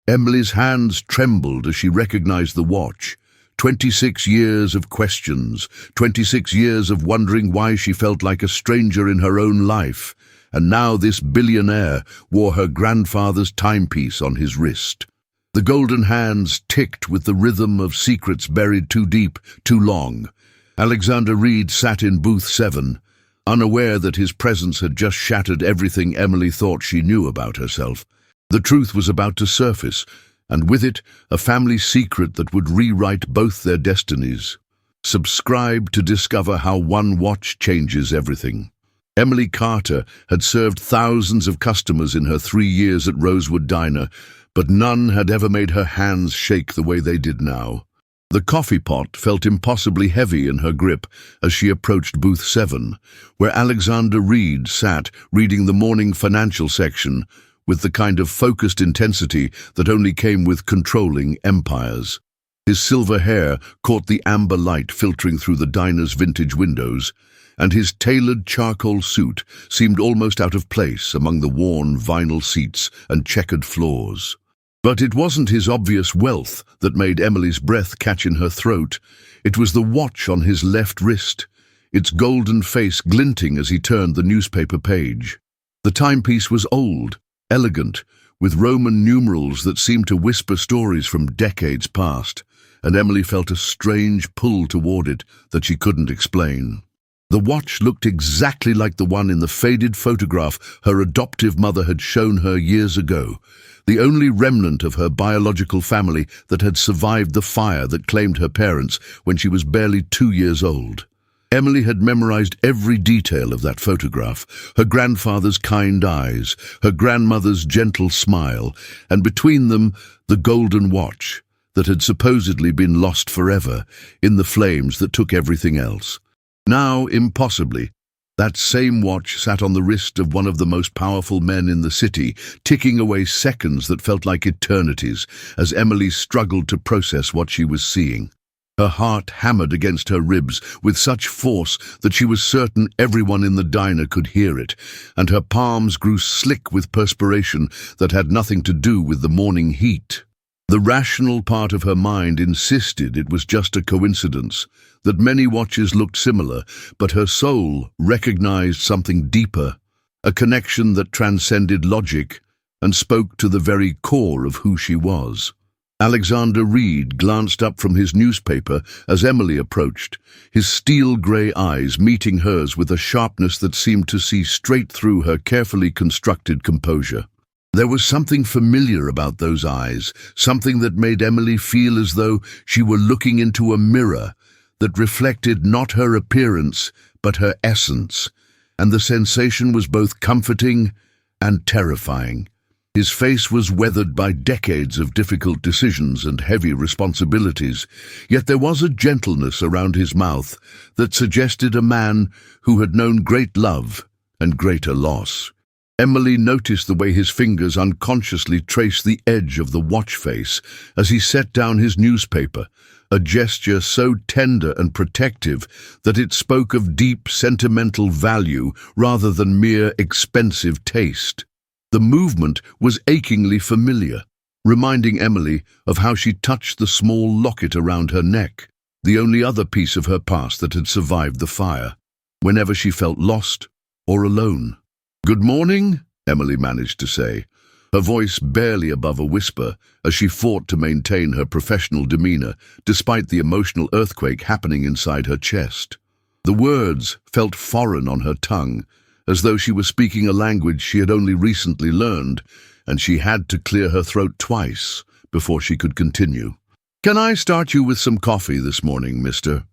Emily's hands trembled as she recognized the watch. 26 years of questions, 26 years of wondering why she felt like a stranger in her own life, and now this billionaire wore her grandfather's timepiece on his wrist. The golden hands ticked with the rhythm of secrets buried too deep, too long. Alexander Reed sat in booth 7, unaware that his presence had just shattered everything Emily thought she knew about herself. The truth was about to surface, and with it, a family secret that would rewrite both their destinies. Subscribe to discover how one watch changes everything. Emily Carter had served thousands of customers in her 3 years at Rosewood Diner, but none had ever made her hands shake the way they did now. The coffee pot felt impossibly heavy in her grip as she approached booth 7, where Alexander Reed sat reading the morning financial section with the kind of focused intensity that only came with controlling empires. His silver hair caught the amber light filtering through the diner's vintage windows, and his tailored charcoal suit seemed almost out of place among the worn vinyl seats and checkered floors. But it wasn't his obvious wealth that made Emily's breath catch in her throat. It was the watch on his left wrist, its golden face glinting as he turned the newspaper page. The timepiece was old, elegant, with Roman numerals that seemed to whisper stories from decades past, and Emily felt a strange pull toward it that she couldn't explain. The watch looked exactly like the one in the faded photograph her adoptive mother had shown her years ago, the only remnant of her biological family that had survived the fire that claimed her parents when she was barely 2 years old. Emily had memorized every detail of that photograph, her grandfather's kind eyes, her grandmother's gentle smile, and between them, the golden watch that had supposedly been lost forever in the flames that took everything else. Now, impossibly, that same watch sat on the wrist of one of the most powerful men in the city, ticking away seconds that felt like eternities as Emily struggled to process what she was seeing. Her heart hammered against her ribs with such force that she was certain everyone in the diner could hear it, and her palms grew slick with perspiration that had nothing to do with the morning heat. The rational part of her mind insisted it was just a coincidence, that many watches looked similar, but her soul recognized something deeper, a connection that transcended logic and spoke to the very core of who she was. Alexander Reed glanced up from his newspaper as Emily approached, his steel-grey eyes meeting hers with a sharpness that seemed to see straight through her carefully constructed composure. There was something familiar about those eyes, something that made Emily feel as though she were looking into a mirror that reflected not her appearance but her essence, and the sensation was both comforting and terrifying. His face was weathered by decades of difficult decisions and heavy responsibilities, yet there was a gentleness around his mouth that suggested a man who had known great love and greater loss. Emily noticed the way his fingers unconsciously traced the edge of the watch face as he set down his newspaper, a gesture so tender and protective that it spoke of deep sentimental value rather than mere expensive taste. The movement was achingly familiar, reminding Emily of how she touched the small locket around her neck, the only other piece of her past that had survived the fire, whenever she felt lost or alone. "Good morning," Emily managed to say, her voice barely above a whisper as she fought to maintain her professional demeanor despite the emotional earthquake happening inside her chest. The words felt foreign on her tongue, as though she was speaking a language she had only recently learned, and she had to clear her throat twice before she could continue. "Can I start you with some coffee this morning, Mr.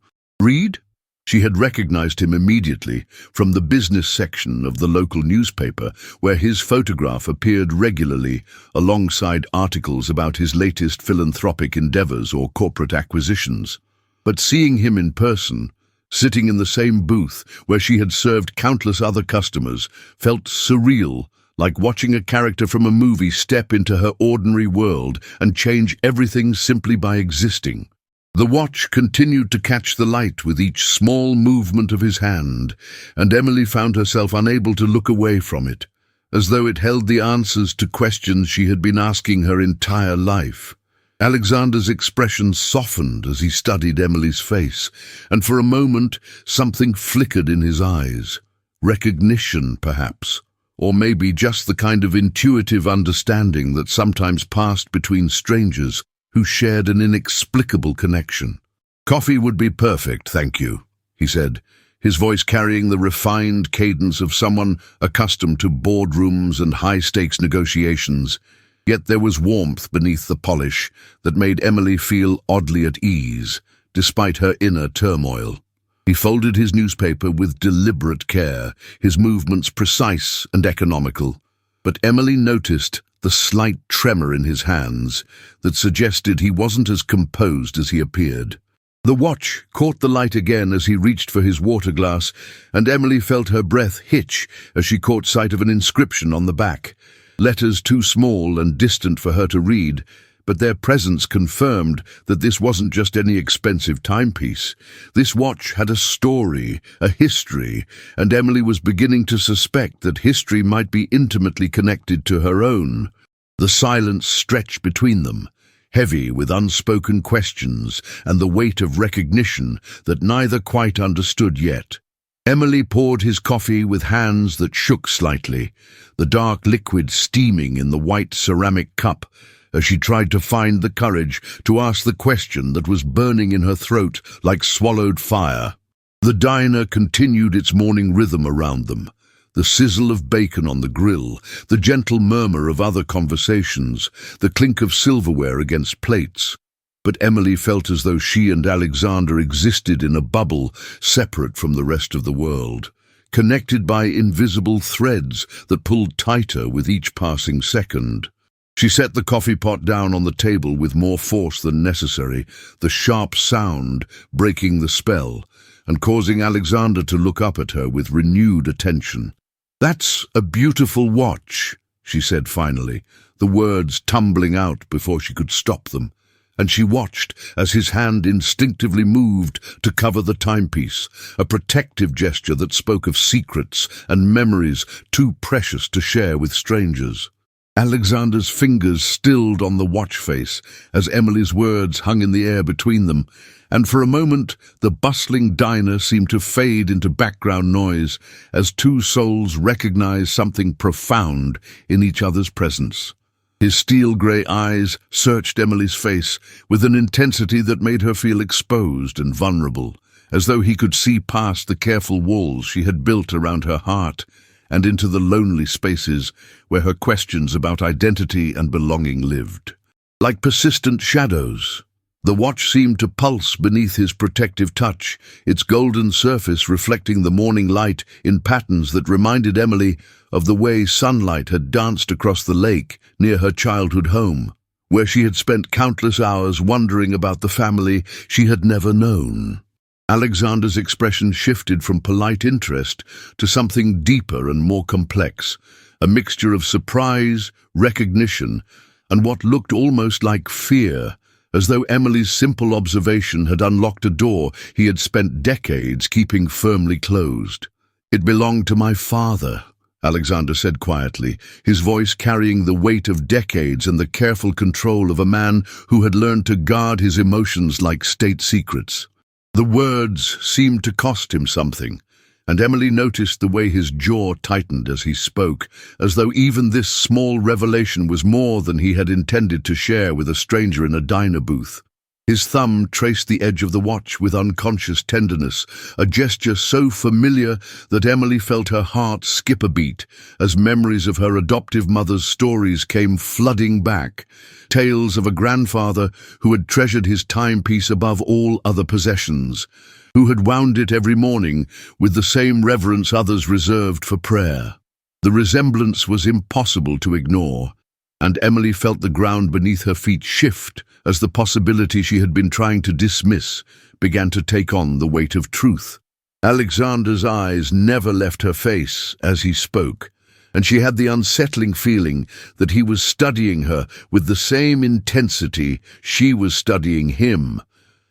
Reed?" She had recognized him immediately from the business section of the local newspaper, where his photograph appeared regularly alongside articles about his latest philanthropic endeavors or corporate acquisitions. But seeing him in person, sitting in the same booth where she had served countless other customers, felt surreal, like watching a character from a movie step into her ordinary world and change everything simply by existing. The watch continued to catch the light with each small movement of his hand, and Emily found herself unable to look away from it. as though it held the answers to questions she had been asking her entire life. Alexander's expression softened as he studied Emily's face, and for a moment something flickered in his eyes. Recognition, perhaps, or maybe just the kind of intuitive understanding that sometimes passed between strangers who shared an inexplicable connection. "Coffee would be perfect, thank you," he said, his voice carrying the refined cadence of someone accustomed to boardrooms and high-stakes negotiations. Yet there was warmth beneath the polish that made Emily feel oddly at ease, despite her inner turmoil. He folded his newspaper with deliberate care, his movements precise and economical. But Emily noticed the slight tremor in his hands that suggested he wasn't as composed as he appeared. The watch caught the light again as he reached for his water glass, and Emily felt her breath hitch as she caught sight of an inscription on the back. Letters too small and distant for her to read, but their presence confirmed that this wasn't just any expensive timepiece. This watch had a story, a history, and Emily was beginning to suspect that history might be intimately connected to her own. The silence stretched between them, heavy with unspoken questions and the weight of recognition that neither quite understood yet. Emily poured his coffee with hands that shook slightly, the dark liquid steaming in the white ceramic cup, as she tried to find the courage to ask the question that was burning in her throat like swallowed fire. The diner continued its morning rhythm around them, the sizzle of bacon on the grill, the gentle murmur of other conversations, the clink of silverware against plates. But Emily felt as though she and Alexander existed in a bubble separate from the rest of the world, connected by invisible threads that pulled tighter with each passing second. She set the coffee pot down on the table with more force than necessary, the sharp sound breaking the spell and causing Alexander to look up at her with renewed attention. "That's a beautiful watch," she said finally, the words tumbling out before she could stop them. And she watched as his hand instinctively moved to cover the timepiece, a protective gesture that spoke of secrets and memories too precious to share with strangers. Alexander's fingers stilled on the watch face as Emily's words hung in the air between them, and for a moment the bustling diner seemed to fade into background noise as two souls recognized something profound in each other's presence. His steel-grey eyes searched Emily's face with an intensity that made her feel exposed and vulnerable, as though he could see past the careful walls she had built around her heart and into the lonely spaces where her questions about identity and belonging lived. Like persistent shadows, the watch seemed to pulse beneath his protective touch, its golden surface reflecting the morning light in patterns that reminded Emily of the way sunlight had danced across the lake near her childhood home, where she had spent countless hours wondering about the family she had never known. Alexander's expression shifted from polite interest to something deeper and more complex, a mixture of surprise, recognition, and what looked almost like fear, as though Emily's simple observation had unlocked a door he had spent decades keeping firmly closed. "It belonged to my father," Alexander said quietly, his voice carrying the weight of decades and the careful control of a man who had learned to guard his emotions like state secrets. The words seemed to cost him something, and Emily noticed the way his jaw tightened as he spoke, as though even this small revelation was more than he had intended to share with a stranger in a diner booth. His thumb traced the edge of the watch with unconscious tenderness, a gesture so familiar that Emily felt her heart skip a beat as memories of her adoptive mother's stories came flooding back, tales of a grandfather who had treasured his timepiece above all other possessions, who had wound it every morning with the same reverence others reserved for prayer. The resemblance was impossible to ignore, and Emily felt the ground beneath her feet shift as the possibility she had been trying to dismiss began to take on the weight of truth. Alexander's eyes never left her face as he spoke, and she had the unsettling feeling that he was studying her with the same intensity she was studying him,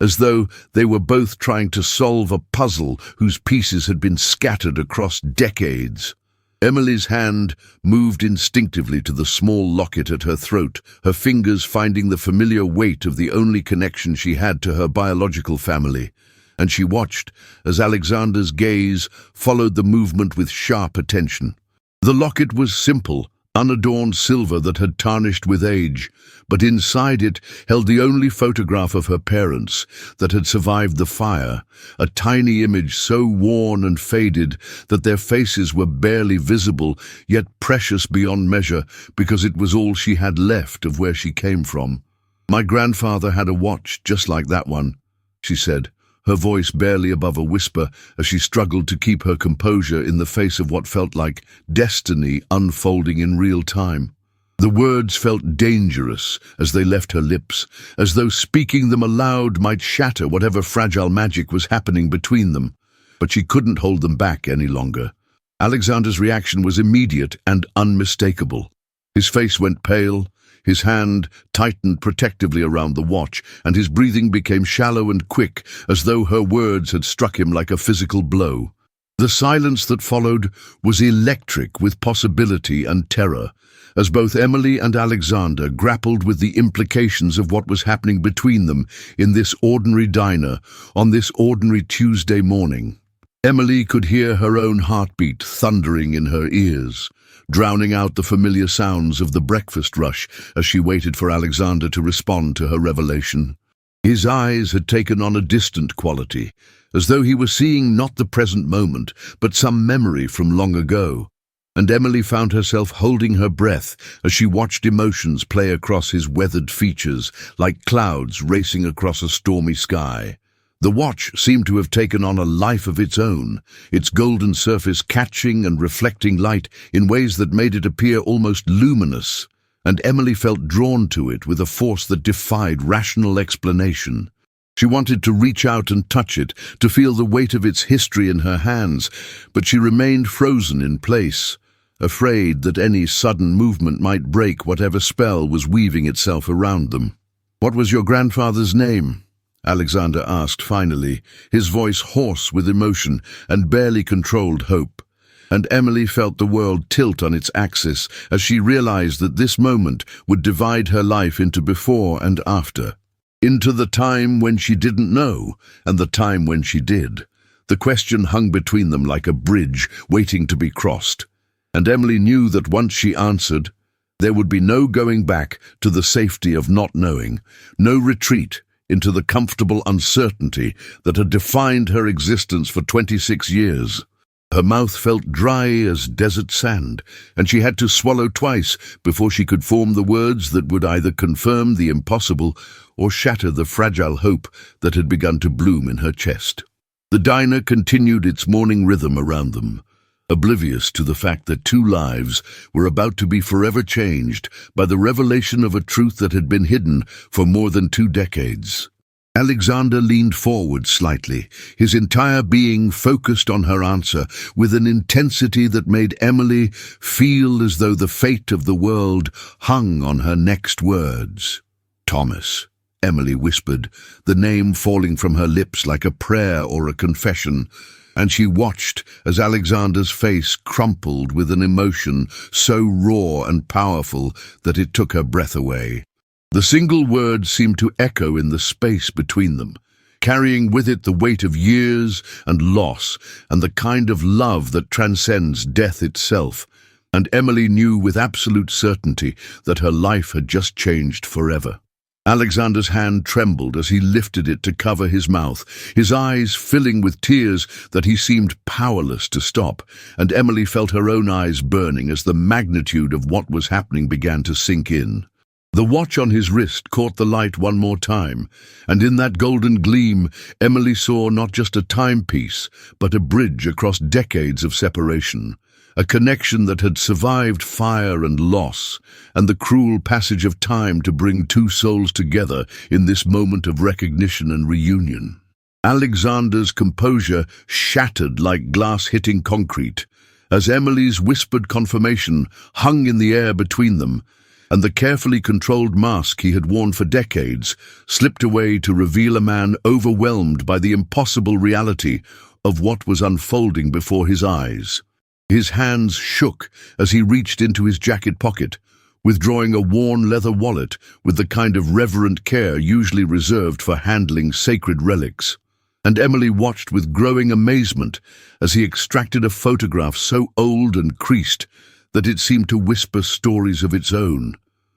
as though they were both trying to solve a puzzle whose pieces had been scattered across decades. Emily's hand moved instinctively to the small locket at her throat, her fingers finding the familiar weight of the only connection she had to her biological family, and she watched as Alexander's gaze followed the movement with sharp attention. The locket was simple, unadorned silver that had tarnished with age, but inside it held the only photograph of her parents that had survived the fire, a tiny image so worn and faded that their faces were barely visible, yet precious beyond measure because it was all she had left of where she came from. "My grandfather had a watch just like that one," she said, her voice barely above a whisper as she struggled to keep her composure in the face of what felt like destiny unfolding in real time. The words felt dangerous as they left her lips, as though speaking them aloud might shatter whatever fragile magic was happening between them. But she couldn't hold them back any longer. Alexander's reaction was immediate and unmistakable. His face went pale, his hand tightened protectively around the watch, and his breathing became shallow and quick, as though her words had struck him like a physical blow. The silence that followed was electric with possibility and terror, as both Emily and Alexander grappled with the implications of what was happening between them in this ordinary diner on this ordinary Tuesday morning. Emily could hear her own heartbeat thundering in her ears, drowning out the familiar sounds of the breakfast rush as she waited for Alexander to respond to her revelation. His eyes had taken on a distant quality, as though he were seeing not the present moment, but some memory from long ago. And Emily found herself holding her breath as she watched emotions play across his weathered features like clouds racing across a stormy sky. The watch seemed to have taken on a life of its own, its golden surface catching and reflecting light in ways that made it appear almost luminous, and Emily felt drawn to it with a force that defied rational explanation. She wanted to reach out and touch it, to feel the weight of its history in her hands, but she remained frozen in place, afraid that any sudden movement might break whatever spell was weaving itself around them. "What was your grandfather's name?" Alexander asked finally, his voice hoarse with emotion and barely controlled hope. And Emily felt the world tilt on its axis as she realized that this moment would divide her life into before and after, into the time when she didn't know and the time when she did. The question hung between them like a bridge waiting to be crossed, and Emily knew that once she answered, there would be no going back to the safety of not knowing, no retreat into the comfortable uncertainty that had defined her existence for 26 years. Her mouth felt dry as desert sand, and she had to swallow twice before she could form the words that would either confirm the impossible or shatter the fragile hope that had begun to bloom in her chest. The diner continued its morning rhythm around them, oblivious to the fact that two lives were about to be forever changed by the revelation of a truth that had been hidden for more than 2 decades. Alexander leaned forward slightly, his entire being focused on her answer with an intensity that made Emily feel as though the fate of the world hung on her next words. "Thomas," Emily whispered, the name falling from her lips like a prayer or a confession, and she watched as Alexander's face crumpled with an emotion so raw and powerful that it took her breath away. The single word seemed to echo in the space between them, carrying with it the weight of years and loss and the kind of love that transcends death itself, and Emily knew with absolute certainty that her life had just changed forever. Alexander's hand trembled as he lifted it to cover his mouth, his eyes filling with tears that he seemed powerless to stop, and Emily felt her own eyes burning as the magnitude of what was happening began to sink in. The watch on his wrist caught the light one more time, and in that golden gleam, Emily saw not just a timepiece, but a bridge across decades of separation. A connection that had survived fire and loss, and the cruel passage of time to bring two souls together in this moment of recognition and reunion. Alexander's composure shattered like glass hitting concrete, as Emily's whispered confirmation hung in the air between them, and the carefully controlled mask he had worn for decades slipped away to reveal a man overwhelmed by the impossible reality of what was unfolding before his eyes. His hands shook as he reached into his jacket pocket, withdrawing a worn leather wallet with the kind of reverent care usually reserved for handling sacred relics. And Emily watched with growing amazement as he extracted a photograph so old and creased that it seemed to whisper stories of its own.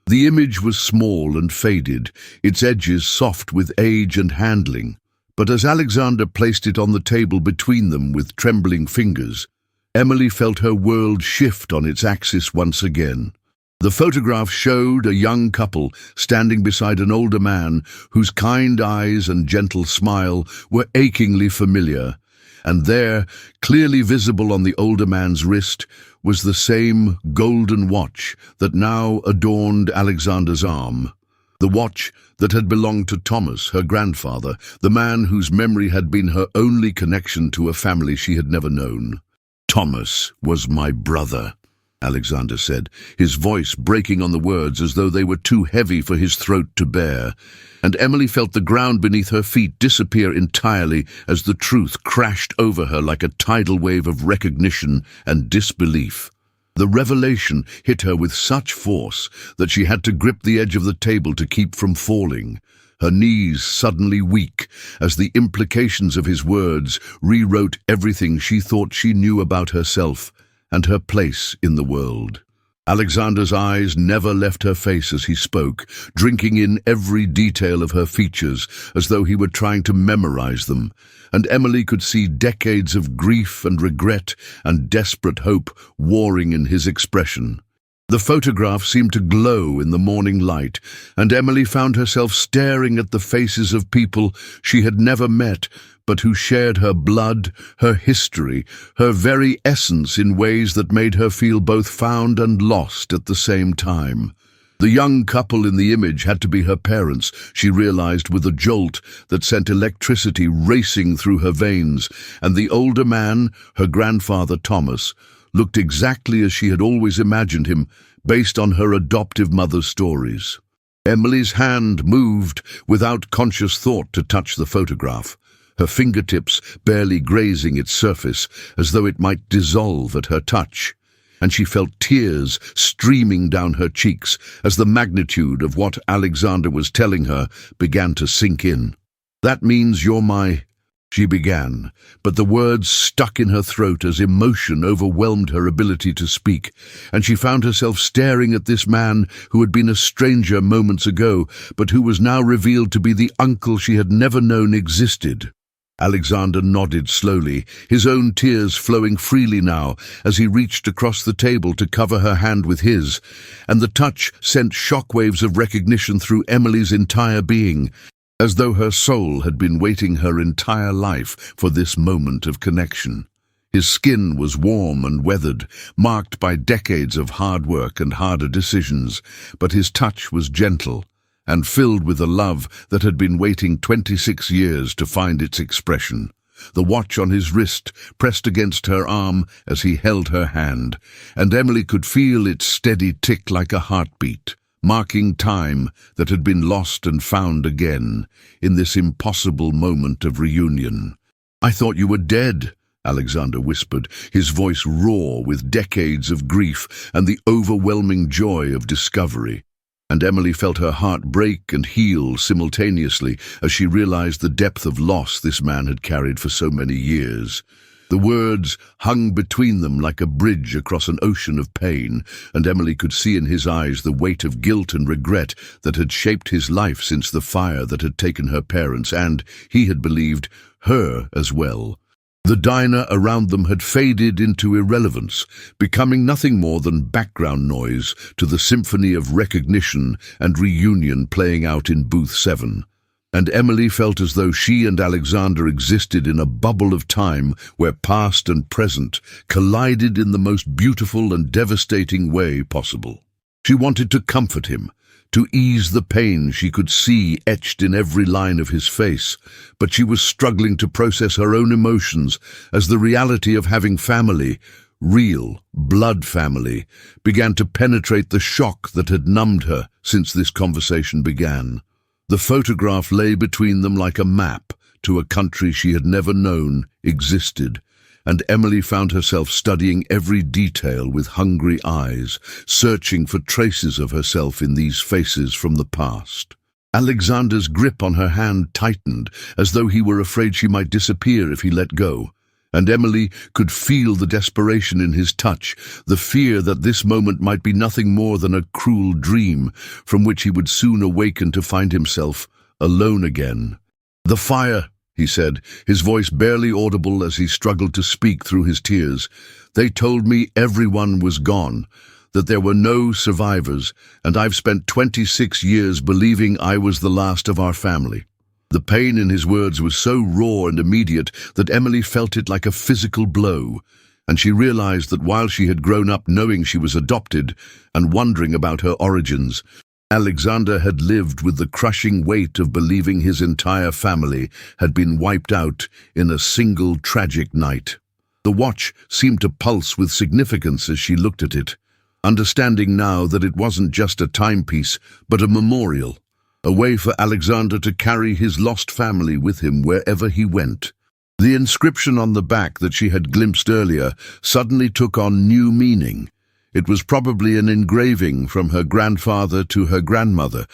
The image was small and faded, its edges soft with age and handling. But as Alexander placed it on the table between them with trembling fingers, Emily felt her world shift on its axis once again. The photograph showed a young couple standing beside an older man whose kind eyes and gentle smile were achingly familiar, and there, clearly visible on the older man's wrist, was the same golden watch that now adorned Alexander's arm. The watch that had belonged to Thomas, her grandfather, the man whose memory had been her only connection to a family she had never known. "Thomas was my brother," Alexander said, his voice breaking on the words as though they were too heavy for his throat to bear, and Emily felt the ground beneath her feet disappear entirely as the truth crashed over her like a tidal wave of recognition and disbelief. The revelation hit her with such force that she had to grip the edge of the table to keep from falling, her knees suddenly weak as the implications of his words rewrote everything she thought she knew about herself and her place in the world. Alexander's eyes never left her face as he spoke, drinking in every detail of her features as though he were trying to memorize them, and Emily could see decades of grief and regret and desperate hope warring in his expression. The photograph seemed to glow in the morning light, and Emily found herself staring at the faces of people she had never met, but who shared her blood, her history, her very essence in ways that made her feel both found and lost at the same time. The young couple in the image had to be her parents, she realized with a jolt that sent electricity racing through her veins, and the older man, her grandfather Thomas, looked exactly as she had always imagined him, based on her adoptive mother's stories. Emily's hand moved without conscious thought to touch the photograph, her fingertips barely grazing its surface as though it might dissolve at her touch, and she felt tears streaming down her cheeks as the magnitude of what Alexander was telling her began to sink in. "That means you're my—" she began, but the words stuck in her throat as emotion overwhelmed her ability to speak, and she found herself staring at this man who had been a stranger moments ago, but who was now revealed to be the uncle she had never known existed. Alexander nodded slowly, his own tears flowing freely now as he reached across the table to cover her hand with his, and the touch sent shockwaves of recognition through Emily's entire being, as though her soul had been waiting her entire life for this moment of connection. His skin was warm and weathered, marked by decades of hard work and harder decisions, but his touch was gentle and filled with a love that had been waiting 26 years to find its expression. The watch on his wrist pressed against her arm as he held her hand, and Emily could feel its steady tick like a heartbeat, marking time that had been lost and found again in this impossible moment of reunion. "I thought you were dead," Alexander whispered, his voice raw with decades of grief and the overwhelming joy of discovery. And Emily felt her heart break and heal simultaneously as she realized the depth of loss this man had carried for so many years. The words hung between them like a bridge across an ocean of pain, and Emily could see in his eyes the weight of guilt and regret that had shaped his life since the fire that had taken her parents and, he had believed, her as well. The diner around them had faded into irrelevance, becoming nothing more than background noise to the symphony of recognition and reunion playing out in Booth 7. And Emily felt as though she and Alexander existed in a bubble of time where past and present collided in the most beautiful and devastating way possible. She wanted to comfort him, to ease the pain she could see etched in every line of his face, but she was struggling to process her own emotions as the reality of having family, real, blood family, began to penetrate the shock that had numbed her since this conversation began. The photograph lay between them like a map to a country she had never known existed, and Emily found herself studying every detail with hungry eyes, searching for traces of herself in these faces from the past. Alexander's grip on her hand tightened, as though he were afraid she might disappear if he let go. And Emily could feel the desperation in his touch, the fear that this moment might be nothing more than a cruel dream from which he would soon awaken to find himself alone again. "The fire," he said, his voice barely audible as he struggled to speak through his tears. "They told me everyone was gone, that there were no survivors, and I've spent 26 years believing I was the last of our family." The pain in his words was so raw and immediate that Emily felt it like a physical blow, and she realized that while she had grown up knowing she was adopted and wondering about her origins, Alexander had lived with the crushing weight of believing his entire family had been wiped out in a single tragic night. The watch seemed to pulse with significance as she looked at it, understanding now that it wasn't just a timepiece, but a memorial, a way for Alexander to carry his lost family with him wherever he went. The inscription on the back that she had glimpsed earlier suddenly took on new meaning. It was probably an engraving from her grandfather to her grandmother,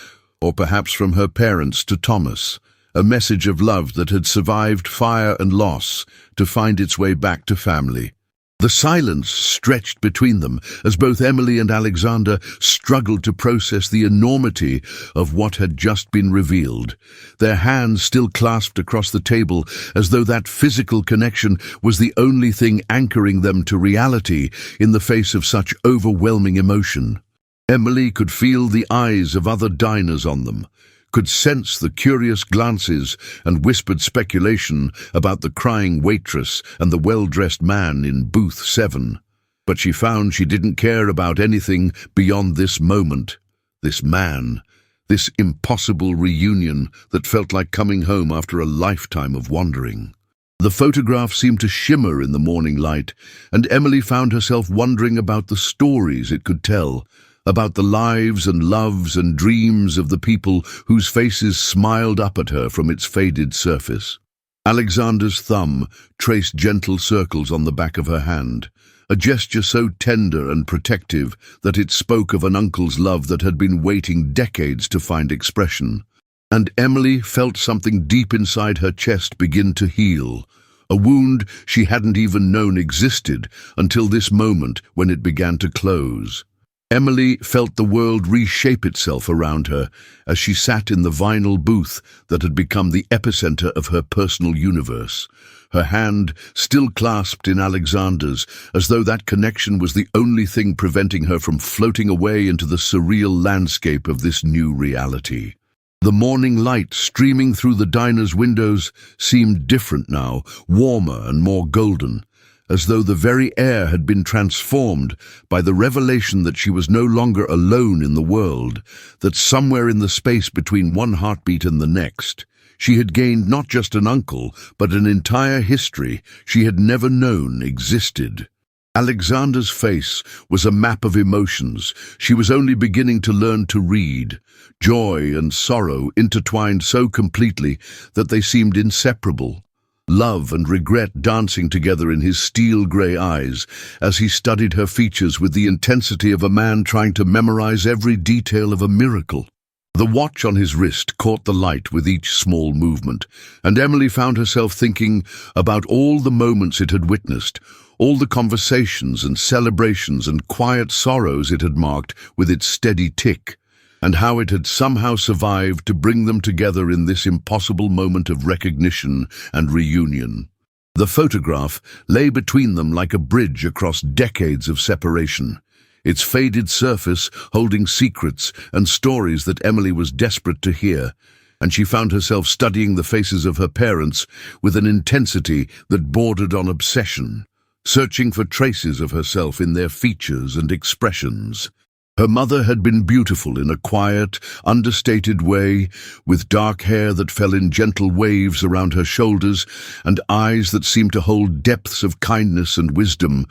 or perhaps from her parents to Thomas, a message of love that had survived fire and loss to find its way back to family. The silence stretched between them as both Emily and Alexander struggled to process the enormity of what had just been revealed, their hands still clasped across the table as though that physical connection was the only thing anchoring them to reality in the face of such overwhelming emotion. Emily could feel the eyes of other diners on them, could sense the curious glances and whispered speculation about the crying waitress and the well-dressed man in booth 7. But she found she didn't care about anything beyond this moment, this man, this impossible reunion that felt like coming home after a lifetime of wandering. The photograph seemed to shimmer in the morning light, and Emily found herself wondering about the stories it could tell, about the lives and loves and dreams of the people whose faces smiled up at her from its faded surface. Alexander's thumb traced gentle circles on the back of her hand, a gesture so tender and protective that it spoke of an uncle's love that had been waiting decades to find expression. And Emily felt something deep inside her chest begin to heal, a wound she hadn't even known existed until this moment when it began to close. Emily felt the world reshape itself around her as she sat in the vinyl booth that had become the epicenter of her personal universe, her hand still clasped in Alexander's, as though that connection was the only thing preventing her from floating away into the surreal landscape of this new reality. The morning light streaming through the diner's windows seemed different now, warmer and more golden, as though the very air had been transformed by the revelation that she was no longer alone in the world, that somewhere in the space between one heartbeat and the next, she had gained not just an uncle, but an entire history she had never known existed. Alexander's face was a map of emotions she was only beginning to learn to read, joy and sorrow intertwined so completely that they seemed inseparable. Love and regret dancing together in his steel-grey eyes as he studied her features with the intensity of a man trying to memorize every detail of a miracle. The watch on his wrist caught the light with each small movement, and Emily found herself thinking about all the moments it had witnessed, all the conversations and celebrations and quiet sorrows it had marked with its steady tick, and how it had somehow survived to bring them together in this impossible moment of recognition and reunion. The photograph lay between them like a bridge across decades of separation, its faded surface holding secrets and stories that Emily was desperate to hear, and she found herself studying the faces of her parents with an intensity that bordered on obsession, searching for traces of herself in their features and expressions. Her mother had been beautiful in a quiet, understated way, with dark hair that fell in gentle waves around her shoulders and eyes that seemed to hold depths of kindness and wisdom,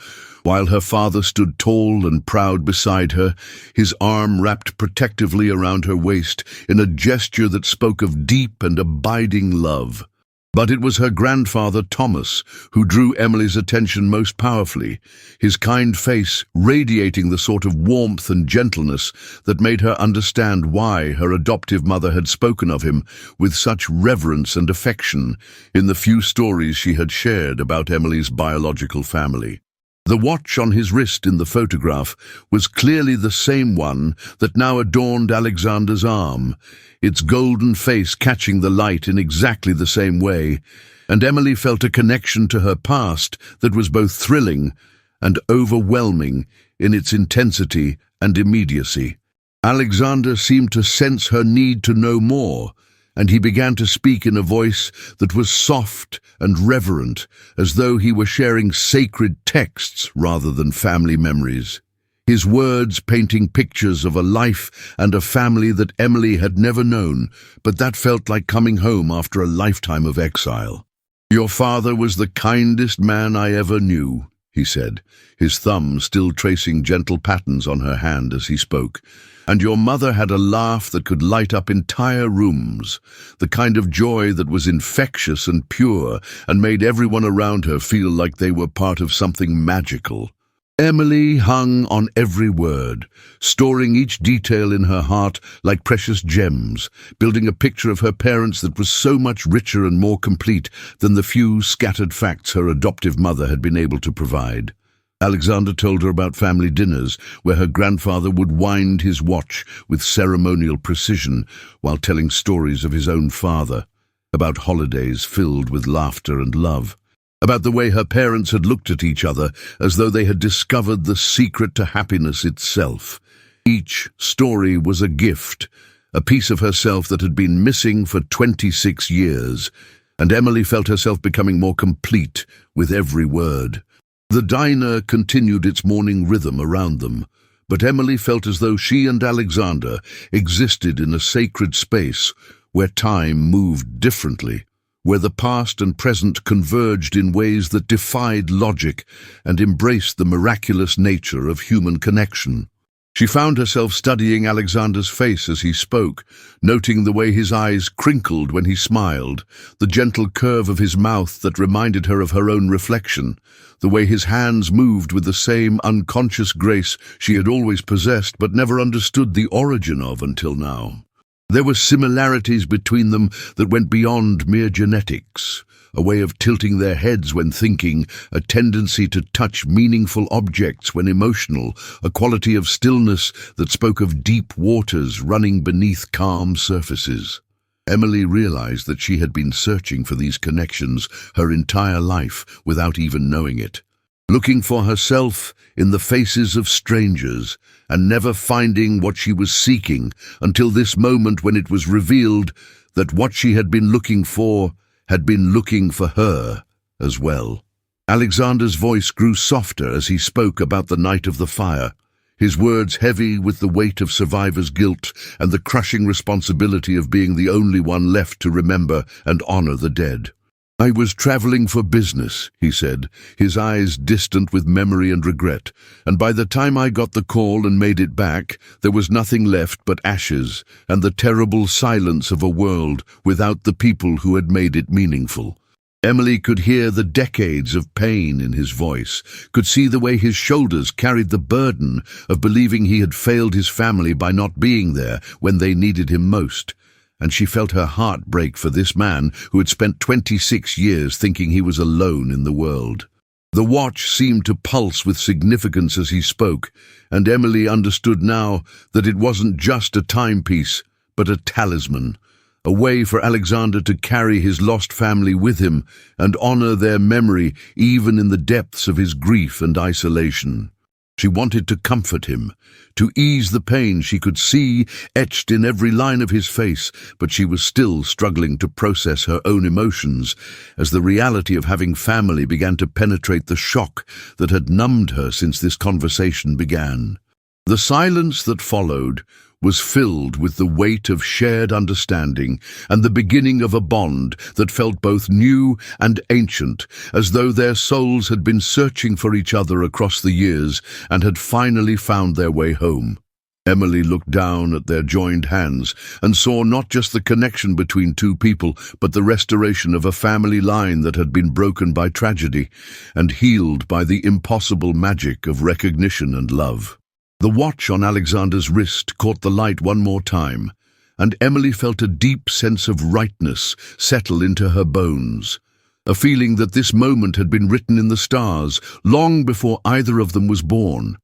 while her father stood tall and proud beside her, his arm wrapped protectively around her waist in a gesture that spoke of deep and abiding love. But it was her grandfather, Thomas, who drew Emily's attention most powerfully, his kind face radiating the sort of warmth and gentleness that made her understand why her adoptive mother had spoken of him with such reverence and affection in the few stories she had shared about Emily's biological family. The watch on his wrist in the photograph was clearly the same one that now adorned Alexander's arm, its golden face catching the light in exactly the same way, and Emily felt a connection to her past that was both thrilling and overwhelming in its intensity and immediacy. Alexander seemed to sense her need to know more, and he began to speak in a voice that was soft and reverent, as though he were sharing sacred texts rather than family memories. His words painting pictures of a life and a family that Emily had never known, but that felt like coming home after a lifetime of exile. "Your father was the kindest man I ever knew," he said, his thumb still tracing gentle patterns on her hand as he spoke. "And your mother had a laugh that could light up entire rooms, the kind of joy that was infectious and pure and made everyone around her feel like they were part of something magical." Emily hung on every word, storing each detail in her heart like precious gems, building a picture of her parents that was so much richer and more complete than the few scattered facts her adoptive mother had been able to provide. Alexander told her about family dinners where her grandfather would wind his watch with ceremonial precision while telling stories of his own father, about holidays filled with laughter and love, about the way her parents had looked at each other as though they had discovered the secret to happiness itself. Each story was a gift, a piece of herself that had been missing for 26 years, and Emily felt herself becoming more complete with every word. The diner continued its morning rhythm around them, but Emily felt as though she and Alexander existed in a sacred space where time moved differently, where the past and present converged in ways that defied logic and embraced the miraculous nature of human connection. She found herself studying Alexander's face as he spoke, noting the way his eyes crinkled when he smiled, the gentle curve of his mouth that reminded her of her own reflection, the way his hands moved with the same unconscious grace she had always possessed but never understood the origin of until now. There were similarities between them that went beyond mere genetics, a way of tilting their heads when thinking, a tendency to touch meaningful objects when emotional, a quality of stillness that spoke of deep waters running beneath calm surfaces. Emily realized that she had been searching for these connections her entire life without even knowing it, looking for herself in the faces of strangers and never finding what she was seeking until this moment when it was revealed that what she had been looking for had been looking for her as well. Alexander's voice grew softer as he spoke about the night of the fire, his words heavy with the weight of survivor's guilt and the crushing responsibility of being the only one left to remember and honor the dead. "I was traveling for business," he said, his eyes distant with memory and regret, "and by the time I got the call and made it back, there was nothing left but ashes and the terrible silence of a world without the people who had made it meaningful." Emily could hear the decades of pain in his voice, could see the way his shoulders carried the burden of believing he had failed his family by not being there when they needed him most. And she felt her heart break for this man who had spent 26 years thinking he was alone in the world. The watch seemed to pulse with significance as he spoke, and Emily understood now that it wasn't just a timepiece, but a talisman, a way for Alexander to carry his lost family with him and honor their memory even in the depths of his grief and isolation. She wanted to comfort him, to ease the pain she could see etched in every line of his face, but she was still struggling to process her own emotions as the reality of having family began to penetrate the shock that had numbed her since this conversation began. The silence that followed was filled with the weight of shared understanding and the beginning of a bond that felt both new and ancient, as though their souls had been searching for each other across the years and had finally found their way home. Emily looked down at their joined hands and saw not just the connection between two people, but the restoration of a family line that had been broken by tragedy and healed by the impossible magic of recognition and love. The watch on Alexander's wrist caught the light one more time, and Emily felt a deep sense of rightness settle into her bones, a feeling that this moment had been written in the stars long before either of them was born,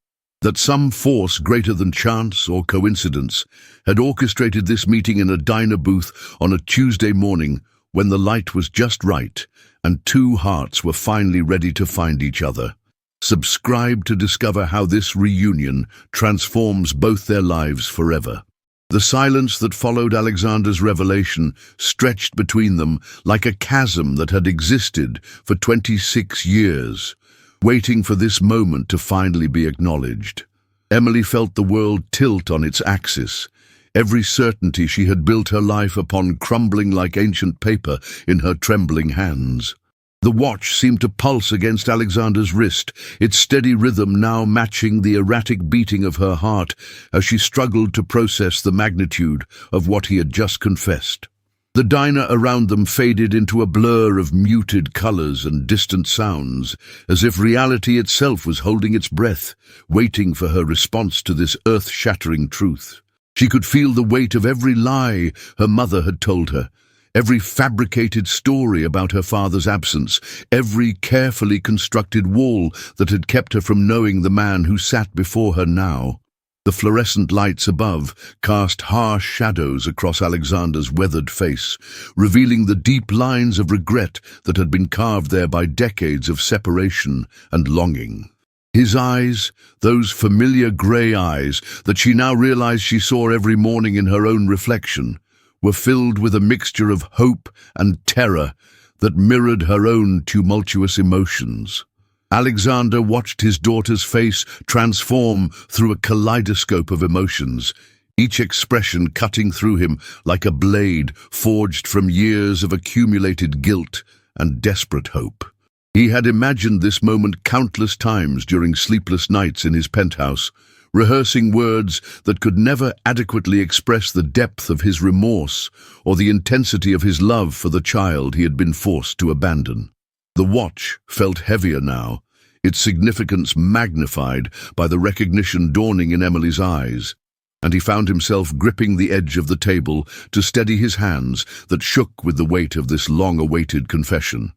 that some force greater than chance or coincidence had orchestrated this meeting in a diner booth on a Tuesday morning when the light was just right and two hearts were finally ready to find each other. Subscribe to discover how this reunion transforms both their lives forever. The silence that followed Alexander's revelation stretched between them like a chasm that had existed for 26 years, waiting for this moment to finally be acknowledged. Emily felt the world tilt on its axis, every certainty she had built her life upon crumbling like ancient paper in her trembling hands. The watch seemed to pulse against Alexander's wrist, its steady rhythm now matching the erratic beating of her heart as she struggled to process the magnitude of what he had just confessed. The diner around them faded into a blur of muted colors and distant sounds, as if reality itself was holding its breath, waiting for her response to this earth-shattering truth. She could feel the weight of every lie her mother had told her, every fabricated story about her father's absence, every carefully constructed wall that had kept her from knowing the man who sat before her now. The fluorescent lights above cast harsh shadows across Alexander's weathered face, revealing the deep lines of regret that had been carved there by decades of separation and longing. His eyes, those familiar grey eyes that she now realized she saw every morning in her own reflection, were filled with a mixture of hope and terror that mirrored her own tumultuous emotions. Alexander watched his daughter's face transform through a kaleidoscope of emotions, each expression cutting through him like a blade forged from years of accumulated guilt and desperate hope. He had imagined this moment countless times during sleepless nights in his penthouse, rehearsing words that could never adequately express the depth of his remorse or the intensity of his love for the child he had been forced to abandon. The watch felt heavier now, its significance magnified by the recognition dawning in Emily's eyes, and he found himself gripping the edge of the table to steady his hands that shook with the weight of this long-awaited confession.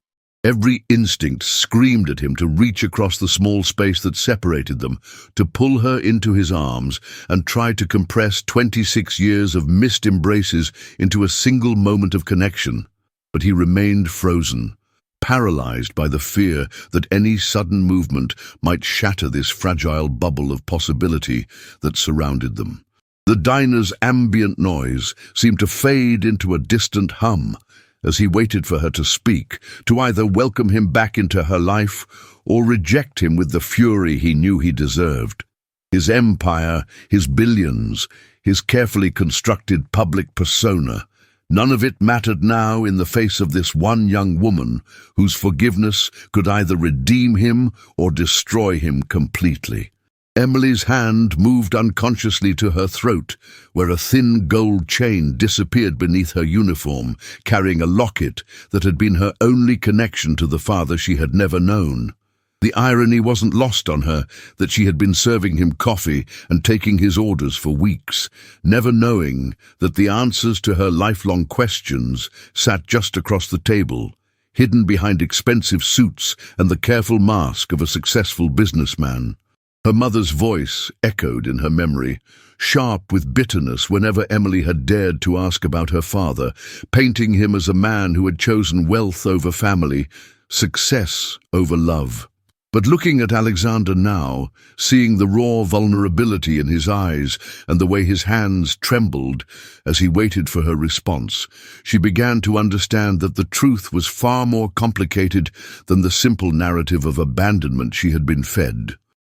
Every instinct screamed at him to reach across the small space that separated them, to pull her into his arms and try to compress 26 years of missed embraces into a single moment of connection. But he remained frozen, paralyzed by the fear that any sudden movement might shatter this fragile bubble of possibility that surrounded them. The diner's ambient noise seemed to fade into a distant hum, as he waited for her to speak, to either welcome him back into her life or reject him with the fury he knew he deserved. His empire, his billions, his carefully constructed public persona, none of it mattered now in the face of this one young woman whose forgiveness could either redeem him or destroy him completely. Emily's hand moved unconsciously to her throat, where a thin gold chain disappeared beneath her uniform, carrying a locket that had been her only connection to the father she had never known. The irony wasn't lost on her that she had been serving him coffee and taking his orders for weeks, never knowing that the answers to her lifelong questions sat just across the table, hidden behind expensive suits and the careful mask of a successful businessman. Her mother's voice echoed in her memory, sharp with bitterness whenever Emily had dared to ask about her father, painting him as a man who had chosen wealth over family, success over love. But looking at Alexander now, seeing the raw vulnerability in his eyes and the way his hands trembled as he waited for her response, she began to understand that the truth was far more complicated than the simple narrative of abandonment she had been fed.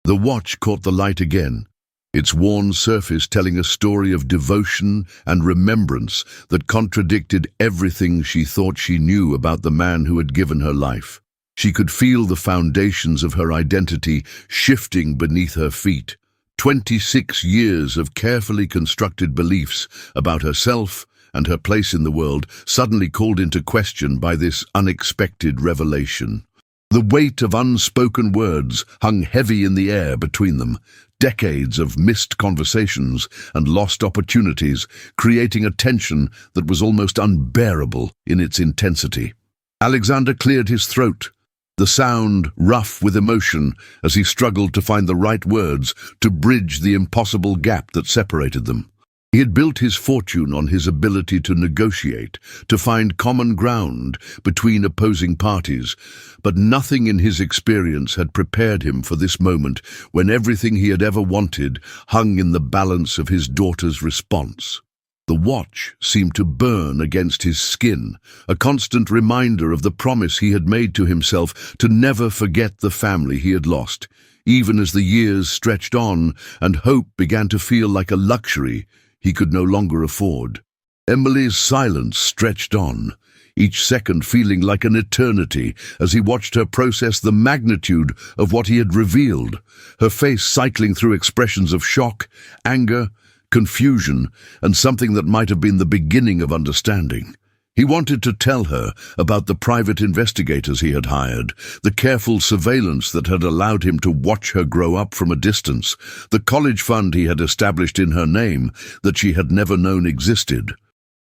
The watch caught the light again, its worn surface telling a story of devotion and remembrance that contradicted everything she thought she knew about the man who had given her life. She could feel the foundations of her identity shifting beneath her feet, 26 years of carefully constructed beliefs about herself and her place in the world suddenly called into question by this unexpected revelation. The weight of unspoken words hung heavy in the air between them, decades of missed conversations and lost opportunities, creating a tension that was almost unbearable in its intensity. Alexander cleared his throat, the sound rough with emotion as he struggled to find the right words to bridge the impossible gap that separated them. He had built his fortune on his ability to negotiate, to find common ground between opposing parties, but nothing in his experience had prepared him for this moment when everything he had ever wanted hung in the balance of his daughter's response. The watch seemed to burn against his skin, a constant reminder of the promise he had made to himself to never forget the family he had lost, even as the years stretched on and hope began to feel like a luxury he could no longer afford. Emily's silence stretched on, each second feeling like an eternity as he watched her process the magnitude of what he had revealed, her face cycling through expressions of shock, anger, confusion, and something that might have been the beginning of understanding. He wanted to tell her about the private investigators he had hired, the careful surveillance that had allowed him to watch her grow up from a distance, the college fund he had established in her name that she had never known existed.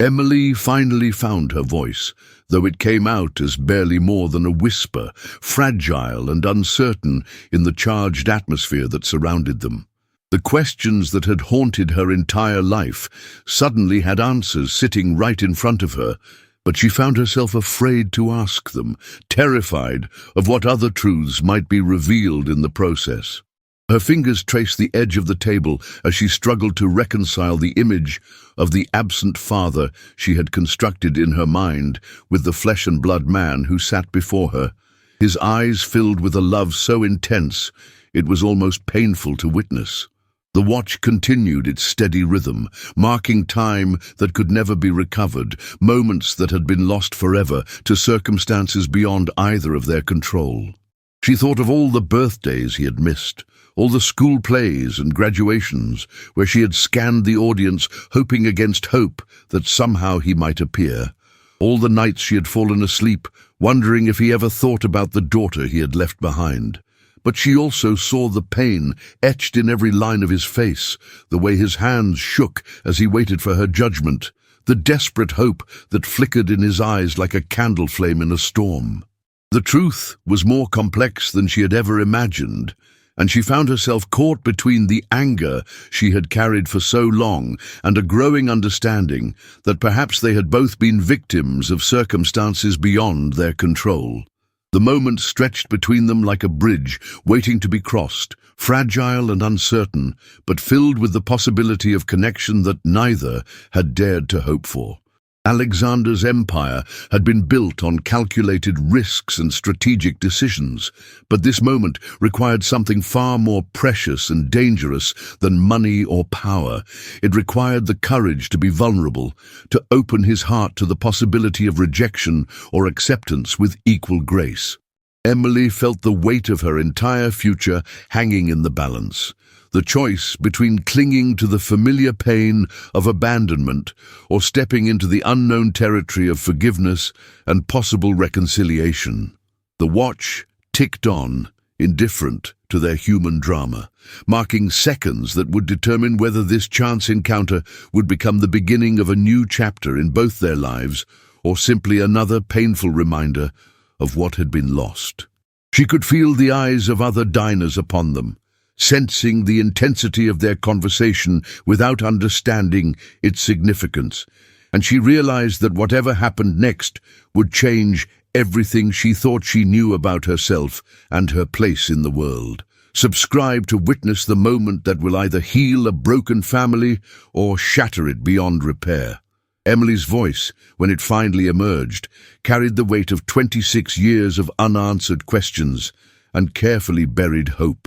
Emily finally found her voice, though it came out as barely more than a whisper, fragile and uncertain in the charged atmosphere that surrounded them. The questions that had haunted her entire life suddenly had answers sitting right in front of her, but she found herself afraid to ask them, terrified of what other truths might be revealed in the process. Her fingers traced the edge of the table as she struggled to reconcile the image of the absent father she had constructed in her mind with the flesh and blood man who sat before her, his eyes filled with a love so intense it was almost painful to witness. The watch continued its steady rhythm, marking time that could never be recovered, moments that had been lost forever to circumstances beyond either of their control. She thought of all the birthdays he had missed, all the school plays and graduations where she had scanned the audience hoping against hope that somehow he might appear, all the nights she had fallen asleep wondering if he ever thought about the daughter he had left behind. But she also saw the pain etched in every line of his face, the way his hands shook as he waited for her judgment, the desperate hope that flickered in his eyes like a candle flame in a storm. The truth was more complex than she had ever imagined, and she found herself caught between the anger she had carried for so long and a growing understanding that perhaps they had both been victims of circumstances beyond their control. The moment stretched between them like a bridge waiting to be crossed, fragile and uncertain, but filled with the possibility of connection that neither had dared to hope for. Alexander's empire had been built on calculated risks and strategic decisions, but this moment required something far more precious and dangerous than money or power. It required the courage to be vulnerable, to open his heart to the possibility of rejection or acceptance with equal grace. Emily felt the weight of her entire future hanging in the balance. The choice between clinging to the familiar pain of abandonment or stepping into the unknown territory of forgiveness and possible reconciliation. The watch ticked on, indifferent to their human drama, marking seconds that would determine whether this chance encounter would become the beginning of a new chapter in both their lives or simply another painful reminder of what had been lost. She could feel the eyes of other diners upon them, sensing the intensity of their conversation without understanding its significance, and she realized that whatever happened next would change everything she thought she knew about herself and her place in the world. Subscribe to witness the moment that will either heal a broken family or shatter it beyond repair. Emily's voice, when it finally emerged, carried the weight of 26 years of unanswered questions and carefully buried hope.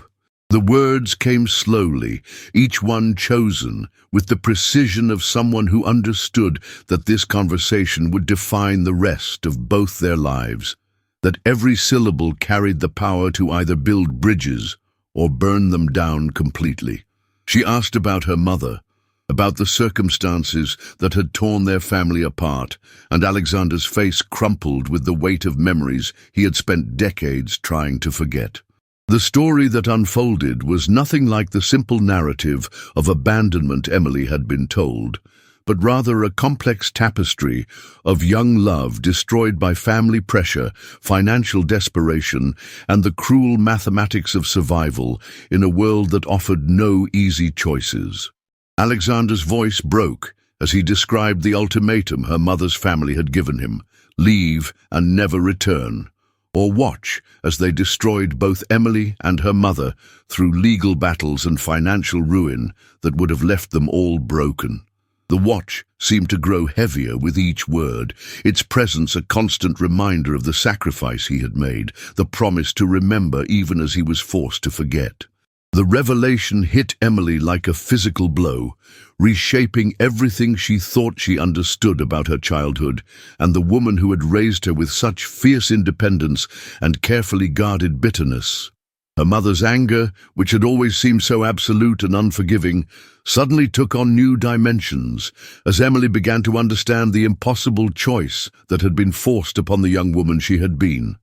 The words came slowly, each one chosen with the precision of someone who understood that this conversation would define the rest of both their lives, that every syllable carried the power to either build bridges or burn them down completely. She asked about her mother, about the circumstances that had torn their family apart, and Alexander's face crumpled with the weight of memories he had spent decades trying to forget. The story that unfolded was nothing like the simple narrative of abandonment Emily had been told, but rather a complex tapestry of young love destroyed by family pressure, financial desperation, and the cruel mathematics of survival in a world that offered no easy choices. Alexander's voice broke as he described the ultimatum her mother's family had given him: leave and never return, or watch as they destroyed both Emily and her mother through legal battles and financial ruin that would have left them all broken. The watch seemed to grow heavier with each word, its presence a constant reminder of the sacrifice he had made, the promise to remember even as he was forced to forget. The revelation hit Emily like a physical blow, reshaping everything she thought she understood about her childhood and the woman who had raised her with such fierce independence and carefully guarded bitterness. Her mother's anger, which had always seemed so absolute and unforgiving, suddenly took on new dimensions as Emily began to understand the impossible choice that had been forced upon the young woman she had been.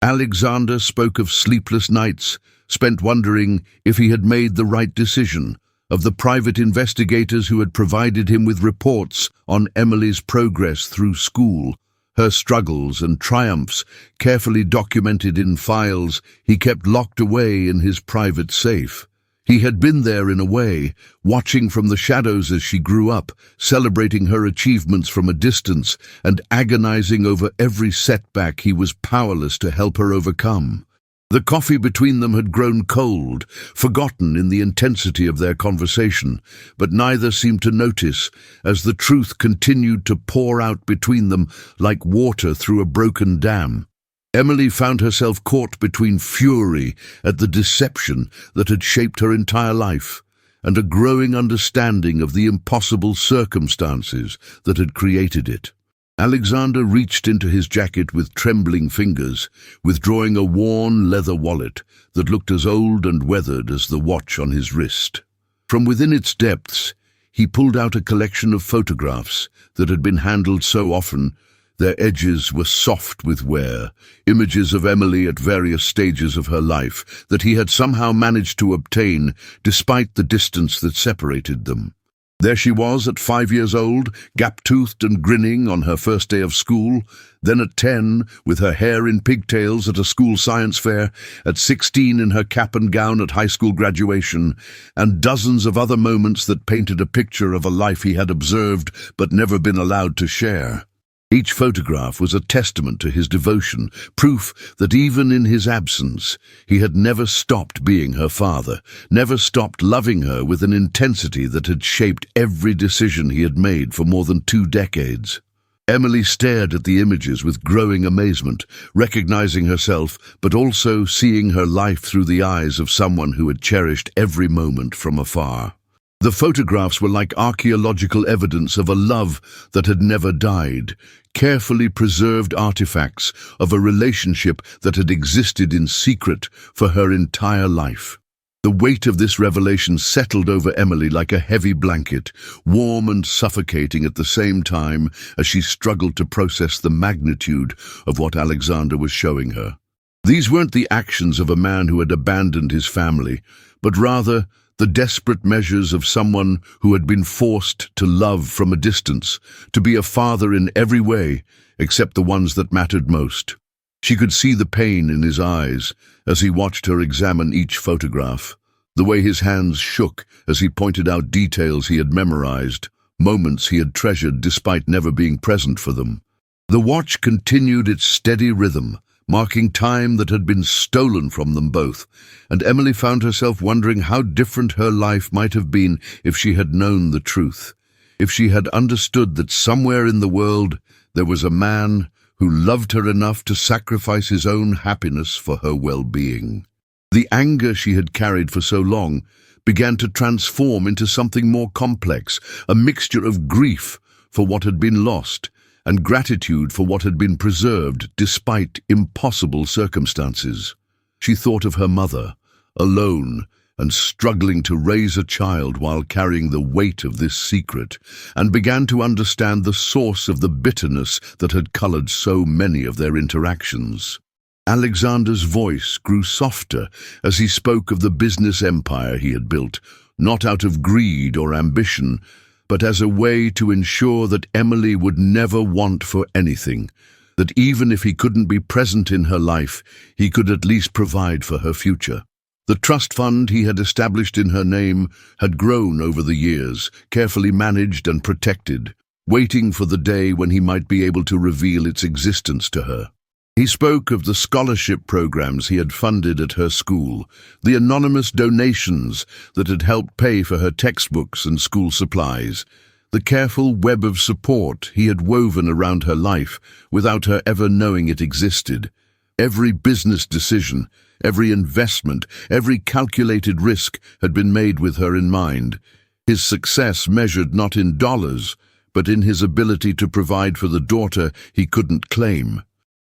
Alexander spoke of sleepless nights, spent wondering if he had made the right decision, of the private investigators who had provided him with reports on Emily's progress through school, her struggles and triumphs carefully documented in files he kept locked away in his private safe. He had been there in a way, watching from the shadows as she grew up, celebrating her achievements from a distance and agonizing over every setback he was powerless to help her overcome. The coffee between them had grown cold, forgotten in the intensity of their conversation, but neither seemed to notice as the truth continued to pour out between them like water through a broken dam. Emily found herself caught between fury at the deception that had shaped her entire life and a growing understanding of the impossible circumstances that had created it. Alexander reached into his jacket with trembling fingers, withdrawing a worn leather wallet that looked as old and weathered as the watch on his wrist. From within its depths, he pulled out a collection of photographs that had been handled so often their edges were soft with wear, images of Emily at various stages of her life that he had somehow managed to obtain despite the distance that separated them. There she was at 5 years old, gap-toothed and grinning on her first day of school, then at 10, with her hair in pigtails at a school science fair, at 16 in her cap and gown at high school graduation, and dozens of other moments that painted a picture of a life he had observed but never been allowed to share. Each photograph was a testament to his devotion, proof that even in his absence, he had never stopped being her father, never stopped loving her with an intensity that had shaped every decision he had made for more than 2 decades. Emily stared at the images with growing amazement, recognizing herself, but also seeing her life through the eyes of someone who had cherished every moment from afar. The photographs were like archaeological evidence of a love that had never died, carefully preserved artifacts of a relationship that had existed in secret for her entire life. The weight of this revelation settled over Emily like a heavy blanket, warm and suffocating at the same time as she struggled to process the magnitude of what Alexander was showing her. These weren't the actions of a man who had abandoned his family, but rather the desperate measures of someone who had been forced to love from a distance, to be a father in every way except the ones that mattered most. She could see the pain in his eyes as he watched her examine each photograph, the way his hands shook as he pointed out details he had memorized, moments he had treasured despite never being present for them. The watch continued its steady rhythm, marking time that had been stolen from them both, and Emily found herself wondering how different her life might have been if she had known the truth, if she had understood that somewhere in the world there was a man who loved her enough to sacrifice his own happiness for her well-being. The anger she had carried for so long began to transform into something more complex, a mixture of grief for what had been lost and gratitude for what had been preserved despite impossible circumstances. She thought of her mother, alone, and struggling to raise a child while carrying the weight of this secret, and began to understand the source of the bitterness that had colored so many of their interactions. Alexander's voice grew softer as he spoke of the business empire he had built, not out of greed or ambition, but as a way to ensure that Emily would never want for anything, that even if he couldn't be present in her life, he could at least provide for her future. The trust fund he had established in her name had grown over the years, carefully managed and protected, waiting for the day when he might be able to reveal its existence to her. He spoke of the scholarship programs he had funded at her school, the anonymous donations that had helped pay for her textbooks and school supplies, the careful web of support he had woven around her life without her ever knowing it existed. Every business decision, every investment, every calculated risk had been made with her in mind. His success measured not in dollars, but in his ability to provide for the daughter he couldn't claim.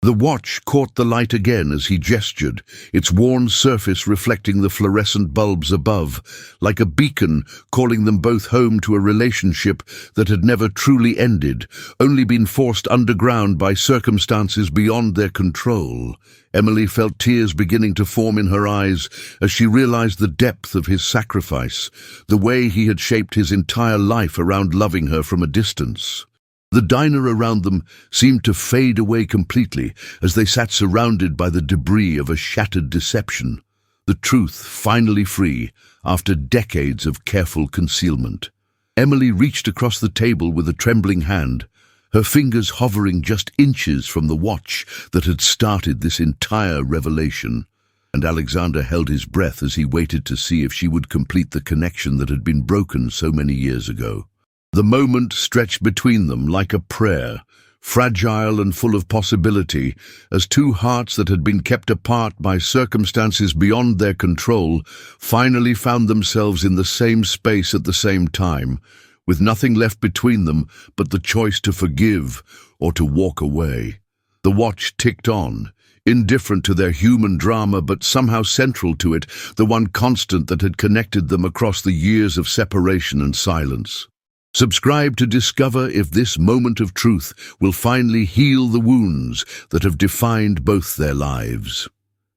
The watch caught the light again as he gestured, its worn surface reflecting the fluorescent bulbs above, like a beacon calling them both home to a relationship that had never truly ended, only been forced underground by circumstances beyond their control. Emily felt tears beginning to form in her eyes as she realized the depth of his sacrifice, the way he had shaped his entire life around loving her from a distance. The diner around them seemed to fade away completely as they sat surrounded by the debris of a shattered deception, the truth finally free after decades of careful concealment. Emily reached across the table with a trembling hand, her fingers hovering just inches from the watch that had started this entire revelation, and Alexander held his breath as he waited to see if she would complete the connection that had been broken so many years ago. The moment stretched between them like a prayer, fragile and full of possibility, as two hearts that had been kept apart by circumstances beyond their control finally found themselves in the same space at the same time, with nothing left between them but the choice to forgive or to walk away. The watch ticked on, indifferent to their human drama but somehow central to it, the one constant that had connected them across the years of separation and silence. Subscribe to discover if this moment of truth will finally heal the wounds that have defined both their lives.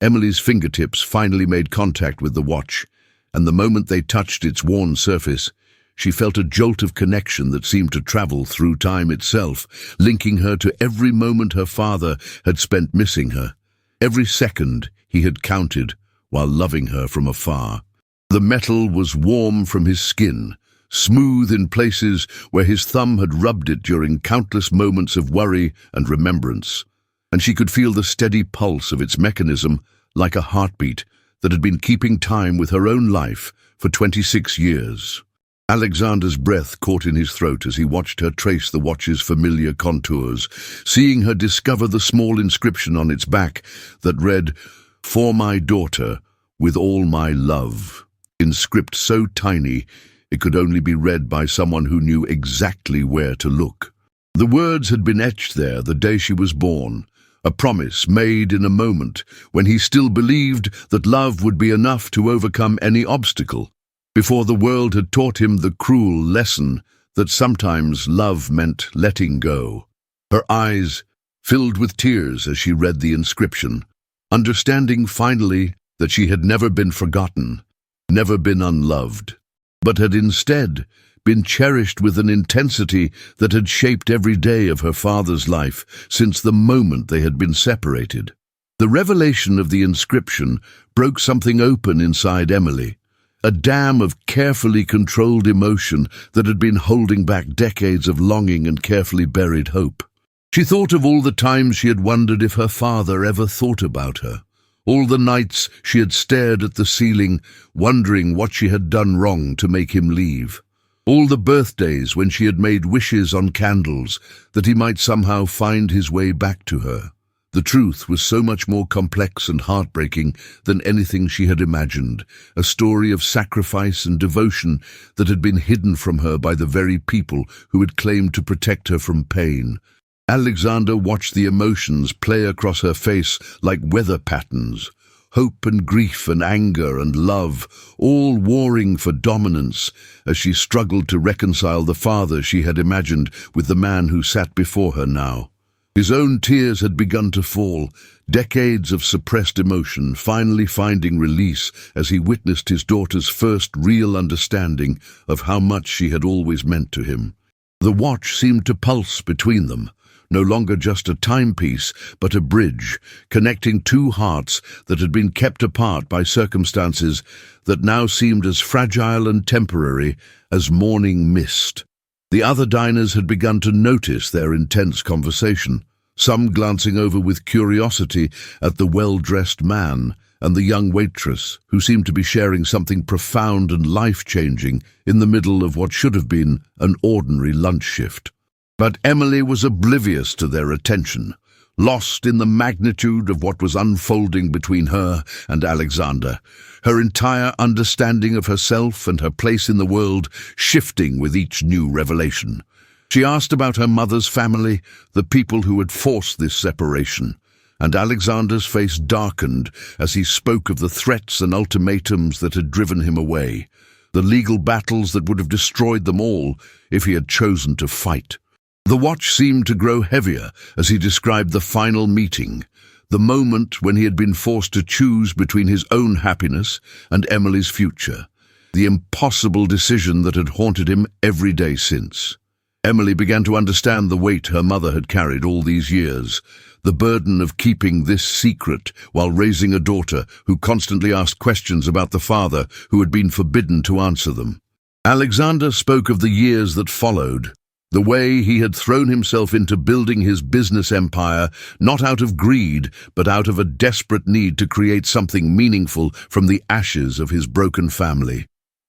Emily's fingertips finally made contact with the watch, and the moment they touched its worn surface, she felt a jolt of connection that seemed to travel through time itself, linking her to every moment her father had spent missing her, every second he had counted while loving her from afar. The metal was warm from his skin, smooth in places where his thumb had rubbed it during countless moments of worry and remembrance, and she could feel the steady pulse of its mechanism like a heartbeat that had been keeping time with her own life for 26 years. Alexander's breath caught in his throat as he watched her trace the watch's familiar contours, seeing her discover the small inscription on its back that read, "For my daughter, with all my love," in script so tiny it could only be read by someone who knew exactly where to look. The words had been etched there the day she was born, a promise made in a moment when he still believed that love would be enough to overcome any obstacle, before the world had taught him the cruel lesson that sometimes love meant letting go. Her eyes filled with tears as she read the inscription, understanding finally that she had never been forgotten, never been unloved, but had instead been cherished with an intensity that had shaped every day of her father's life since the moment they had been separated. The revelation of the inscription broke something open inside Emily, a dam of carefully controlled emotion that had been holding back decades of longing and carefully buried hope. She thought of all the times she had wondered if her father ever thought about her, all the nights she had stared at the ceiling, wondering what she had done wrong to make him leave. All the birthdays when she had made wishes on candles that he might somehow find his way back to her. The truth was so much more complex and heartbreaking than anything she had imagined, a story of sacrifice and devotion that had been hidden from her by the very people who had claimed to protect her from pain. Alexander watched the emotions play across her face like weather patterns, hope and grief and anger and love, all warring for dominance as she struggled to reconcile the father she had imagined with the man who sat before her now. His own tears had begun to fall, decades of suppressed emotion finally finding release as he witnessed his daughter's first real understanding of how much she had always meant to him. The watch seemed to pulse between them, no longer just a timepiece, but a bridge, connecting two hearts that had been kept apart by circumstances that now seemed as fragile and temporary as morning mist. The other diners had begun to notice their intense conversation, some glancing over with curiosity at the well-dressed man and the young waitress, who seemed to be sharing something profound and life-changing in the middle of what should have been an ordinary lunch shift. But Emily was oblivious to their attention, lost in the magnitude of what was unfolding between her and Alexander, her entire understanding of herself and her place in the world shifting with each new revelation. She asked about her mother's family, the people who had forced this separation, and Alexander's face darkened as he spoke of the threats and ultimatums that had driven him away, the legal battles that would have destroyed them all if he had chosen to fight. The watch seemed to grow heavier as he described the final meeting, the moment when he had been forced to choose between his own happiness and Emily's future, the impossible decision that had haunted him every day since. Emily began to understand the weight her mother had carried all these years, the burden of keeping this secret while raising a daughter who constantly asked questions about the father who had been forbidden to answer them. Alexander spoke of the years that followed, the way he had thrown himself into building his business empire, not out of greed, but out of a desperate need to create something meaningful from the ashes of his broken family.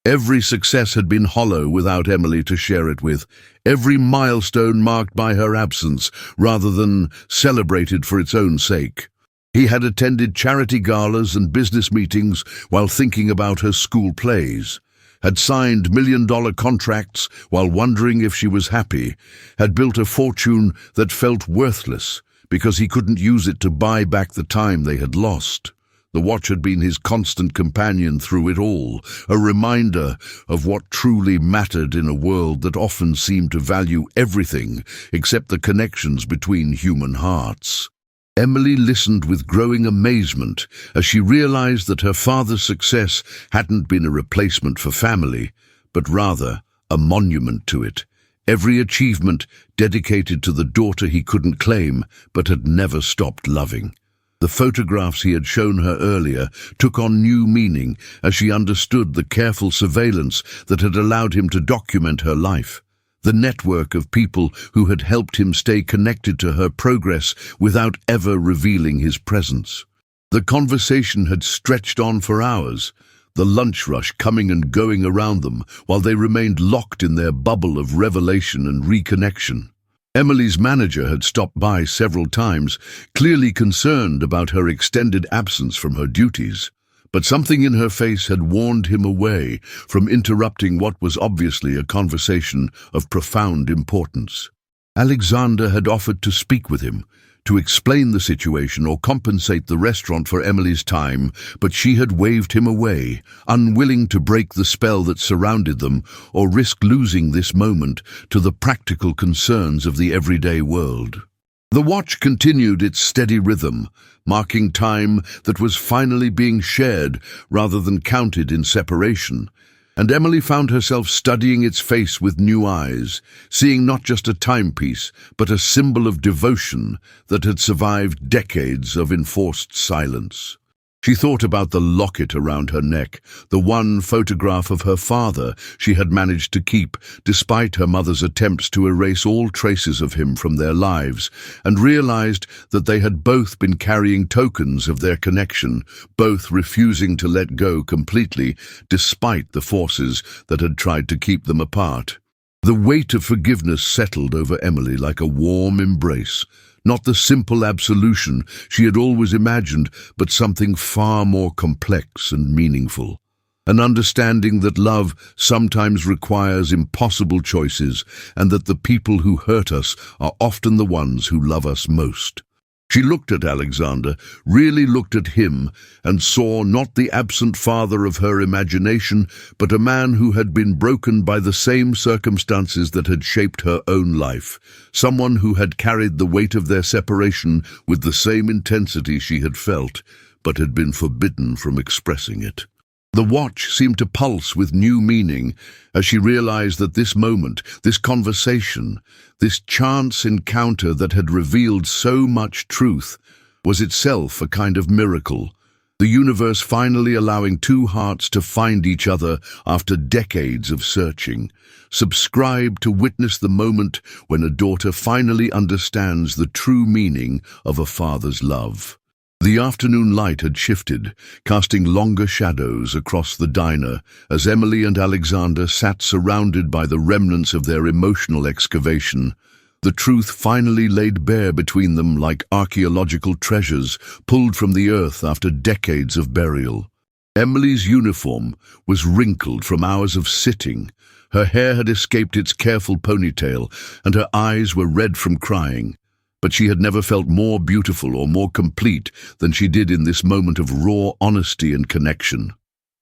Every success had been hollow without Emily to share it with, every milestone marked by her absence rather than celebrated for its own sake. He had attended charity galas and business meetings while thinking about her school plays, had signed million-dollar contracts while wondering if she was happy, had built a fortune that felt worthless because he couldn't use it to buy back the time they had lost. The watch had been his constant companion through it all, a reminder of what truly mattered in a world that often seemed to value everything except the connections between human hearts. Emily listened with growing amazement as she realized that her father's success hadn't been a replacement for family, but rather a monument to it. Every achievement dedicated to the daughter he couldn't claim but had never stopped loving. The photographs he had shown her earlier took on new meaning as she understood the careful surveillance that had allowed him to document her life, the network of people who had helped him stay connected to her progress without ever revealing his presence. The conversation had stretched on for hours, the lunch rush coming and going around them while they remained locked in their bubble of revelation and reconnection. Emily's manager had stopped by several times, clearly concerned about her extended absence from her duties, but something in her face had warned him away from interrupting what was obviously a conversation of profound importance. Alexander had offered to speak with him, to explain the situation or compensate the restaurant for Emily's time, but she had waved him away, unwilling to break the spell that surrounded them or risk losing this moment to the practical concerns of the everyday world. The watch continued its steady rhythm, marking time that was finally being shared rather than counted in separation, and Emily found herself studying its face with new eyes, seeing not just a timepiece, but a symbol of devotion that had survived decades of enforced silence. She thought about the locket around her neck, the one photograph of her father she had managed to keep, despite her mother's attempts to erase all traces of him from their lives, and realized that they had both been carrying tokens of their connection, both refusing to let go completely, despite the forces that had tried to keep them apart. The weight of forgiveness settled over Emily like a warm embrace, not the simple absolution she had always imagined, but something far more complex and meaningful. An understanding that love sometimes requires impossible choices, and that the people who hurt us are often the ones who love us most. She looked at Alexander, really looked at him, and saw not the absent father of her imagination, but a man who had been broken by the same circumstances that had shaped her own life, someone who had carried the weight of their separation with the same intensity she had felt, but had been forbidden from expressing it. The watch seemed to pulse with new meaning as she realized that this moment, this conversation, this chance encounter that had revealed so much truth, was itself a kind of miracle, the universe finally allowing two hearts to find each other after decades of searching. Subscribe to witness the moment when a daughter finally understands the true meaning of a father's love. The afternoon light had shifted, casting longer shadows across the diner as Emily and Alexander sat surrounded by the remnants of their emotional excavation. The truth finally laid bare between them like archaeological treasures pulled from the earth after decades of burial. Emily's uniform was wrinkled from hours of sitting. Her hair had escaped its careful ponytail, and her eyes were red from crying. But she had never felt more beautiful or more complete than she did in this moment of raw honesty and connection.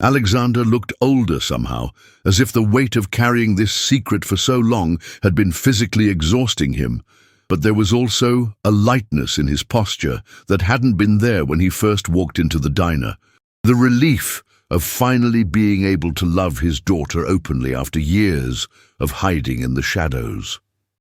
Alexander looked older somehow, as if the weight of carrying this secret for so long had been physically exhausting him. But there was also a lightness in his posture that hadn't been there when he first walked into the diner. The relief of finally being able to love his daughter openly after years of hiding in the shadows.